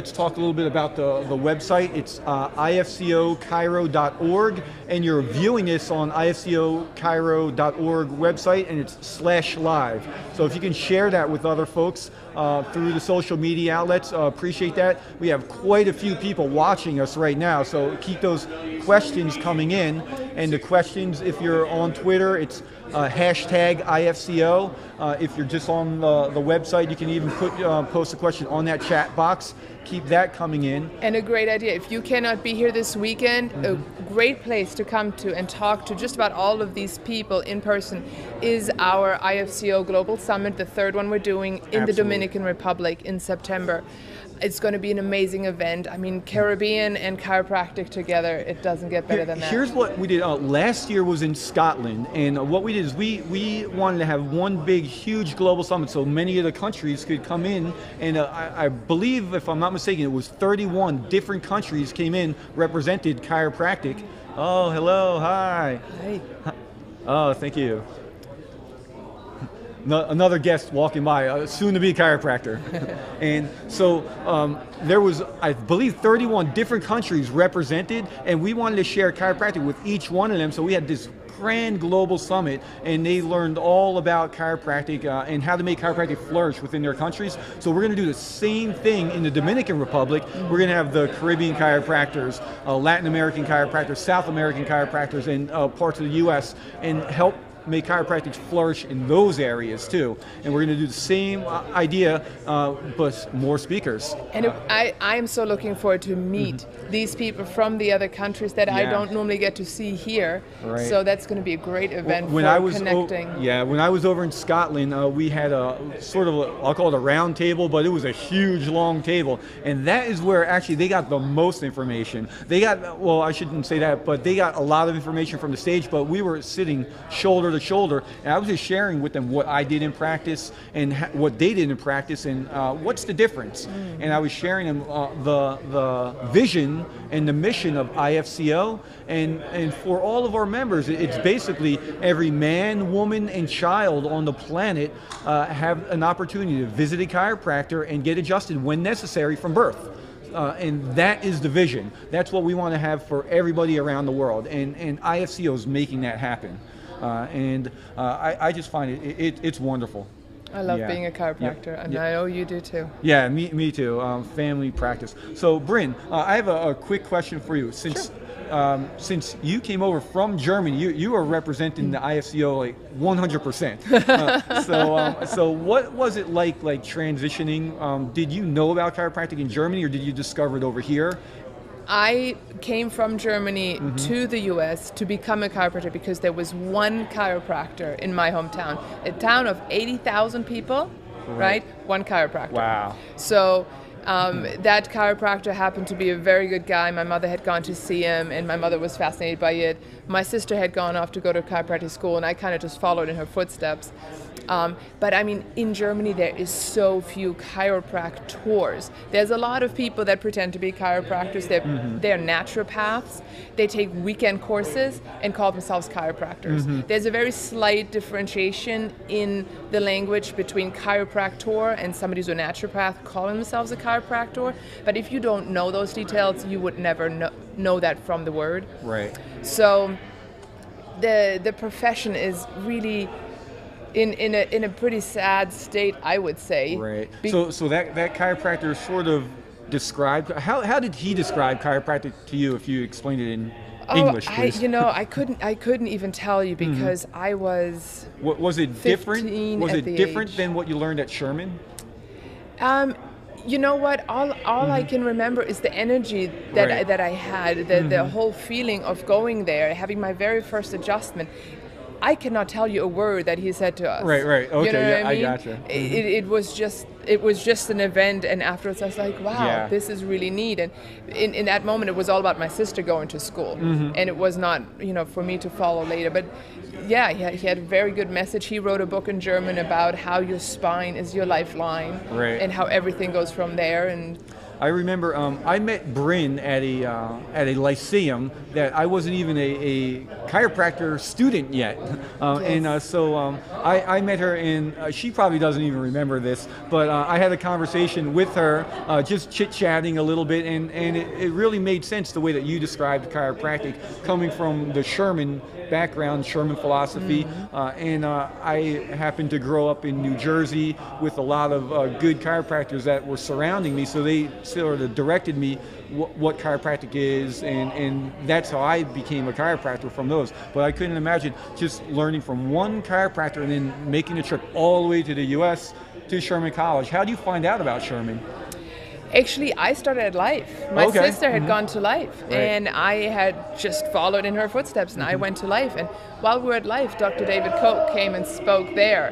let's talk a little bit about the website. It's IFCOChiro.org, and you're viewing this on IFCOChiro.org website, and it's /live. So if you can share that with other folks through the social media outlets, appreciate that. We have quite a few people watching us right now, so keep those questions coming in. And the questions, if you're on Twitter, it's hashtag IFCO. If you're just on the website, you can even post a question on that chat box. Keep that coming in. And a great idea, if you cannot be here this weekend, a great place to come to and talk to just about all of these people in person is our IFCO Global Summit, the third one we're doing in the Dominican Republic in September. It's going to be an amazing event. I mean, Caribbean and chiropractic together, it doesn't get better than that. Here's what we did. Last year was in Scotland, and what we did is we wanted to have one big, huge global summit so many of the countries could come in, and I believe, if I'm not mistaken, it was 31 different countries came in, represented chiropractic. Oh, hello, hi. Hi. Oh, thank you. Another guest walking by, soon to be a chiropractor. And so there was, I believe, 31 different countries represented, and we wanted to share chiropractic with each one of them. So we had this grand global summit, and they learned all about chiropractic and how to make chiropractic flourish within their countries. So we're going to do the same thing in the Dominican Republic. We're going to have the Caribbean chiropractors, Latin American chiropractors, South American chiropractors, and parts of the U.S. and help make chiropractic flourish in those areas too. And we're going to do the same idea, but more speakers. And I am so looking forward to meet these people from the other countries that I don't normally get to see here. Right. So that's going to be a great event for connecting. When I was over in Scotland, we had a sort of, I'll call it a round table, but it was a huge long table. And that is where actually they got the most information. They got, well, I shouldn't say that, but they got a lot of information from the stage, but we were sitting shoulder to shoulder, and I was just sharing with them what I did in practice and what they did in practice, and what's the difference. And I was sharing them the vision and the mission of IFCO, and for all of our members, it's basically every man, woman, and child on the planet have an opportunity to visit a chiropractor and get adjusted when necessary from birth. And that is the vision. That's what we want to have for everybody around the world, and IFCO is making that happen. I just find it's wonderful. I love being a chiropractor, and I know you do too. Yeah, me too. Family practice. So, Bryn, I have a quick question for you. Since you came over from Germany, you are representing the IFCO like 100%. So what was it like transitioning? Did you know about chiropractic in Germany, or did you discover it over here? I came from Germany to the US to become a chiropractor because there was one chiropractor in my hometown. A town of 80,000 people, right? One chiropractor. Wow. So that chiropractor happened to be a very good guy. My mother had gone to see him, and my mother was fascinated by it. My sister had gone off to go to chiropractic school, and I kind of just followed in her footsteps. But I mean, in Germany, there is so few chiropractors. There's a lot of people that pretend to be chiropractors. They're naturopaths. They take weekend courses and call themselves chiropractors. There's a very slight differentiation in the language between chiropractor and somebody who's a naturopath calling themselves a chiropractor. But if you don't know those details, you would never know that from the word. Right. So the profession is really in a pretty sad state, I would say. Right. So that chiropractor sort of described, how did he describe chiropractic to you, if you explained it in English, please? I couldn't even tell you because I was. Was it different? Was it different age. than what you learned at Sherman? You know what? All I can remember is the energy that I had, the whole feeling of going there, having my very first adjustment. I cannot tell you a word that he said to us. Right. Okay, you know what I mean? gotcha. It was just an event, and afterwards I was like, wow, this is really neat. And in that moment, it was all about my sister going to school, and it was not, for me to follow later. But yeah, he had a very good message. He wrote a book in German about how your spine is your lifeline, and how everything goes from there. And I remember I met Bryn at a lyceum that I wasn't even a chiropractor student yet. So I met her in, she probably doesn't even remember this, but I had a conversation with her, just chit-chatting a little bit, and it really made sense the way that you described chiropractic, coming from the Sherman background, Sherman philosophy, and I happened to grow up in New Jersey with a lot of good chiropractors that were surrounding me, so they sort of directed me what chiropractic is, and that's how I became a chiropractor from those. But I couldn't imagine just learning from one chiropractor and then making a trip all the way to the US to Sherman College. How do you find out about Sherman? Actually, I started at Life. My sister had gone to Life, and I had just followed in her footsteps, and I went to Life. And while we were at Life, Dr. David Koch came and spoke there.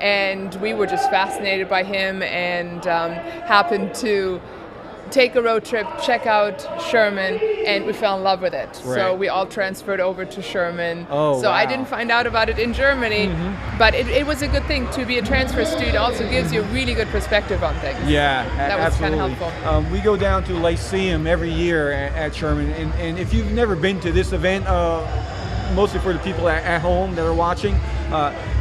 And we were just fascinated by him, and happened to take a road trip, check out Sherman, and we fell in love with it. So we all transferred over to Sherman. I didn't find out about it in Germany, but it was a good thing to be a transfer student. Also gives you a really good perspective on things. Yeah, that was kind of helpful. We go down to Lyceum every year at Sherman, and if you've never been to this event, mostly for the people at home that are watching,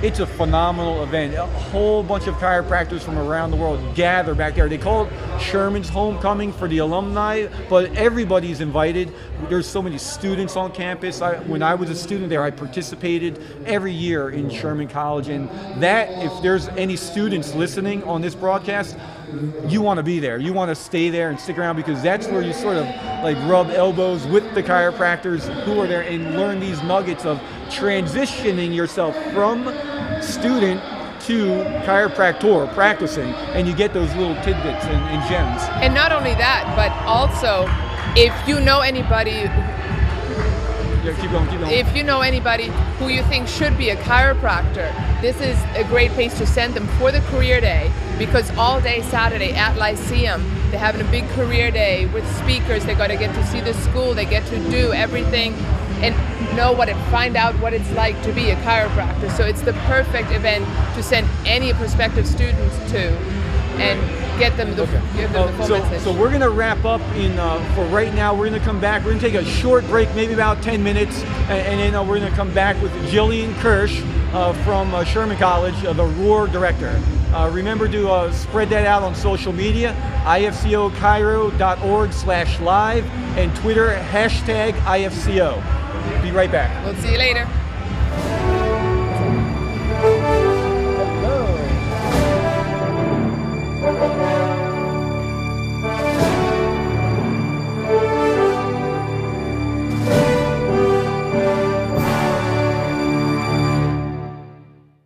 it's a phenomenal event. A whole bunch of chiropractors from around the world gather back there. They call it Sherman's homecoming for the alumni, but everybody's invited. There's so many students on campus. When I was a student there, I participated every year in Sherman College, and that, if there's any students listening on this broadcast, you want to be there. You want to stay there and stick around, because that's where you sort of like rub elbows with the chiropractors who are there and learn these nuggets of transitioning yourself from student to chiropractor, practicing, and you get those little tidbits and gems. And not only that, but also if you know anybody keep going. If you know anybody who you think should be a chiropractor, this is a great place to send them for the career day, because all day Saturday at Lyceum, they're having a big career day with speakers. They're going to get to see the school. They get to do everything and find out what it's like to be a chiropractor. So it's the perfect event to send any prospective students to, and give them the full message. So we're going to wrap up for right now. We're going to come back. We're going to take a short break, maybe about 10 minutes, and then we're going to come back with Jillian Kirsch from Sherman College, the ROAR director. Remember to spread that out on social media, IFCOChiro.org/live, and Twitter, #IFCO. Be right back. We'll see you later.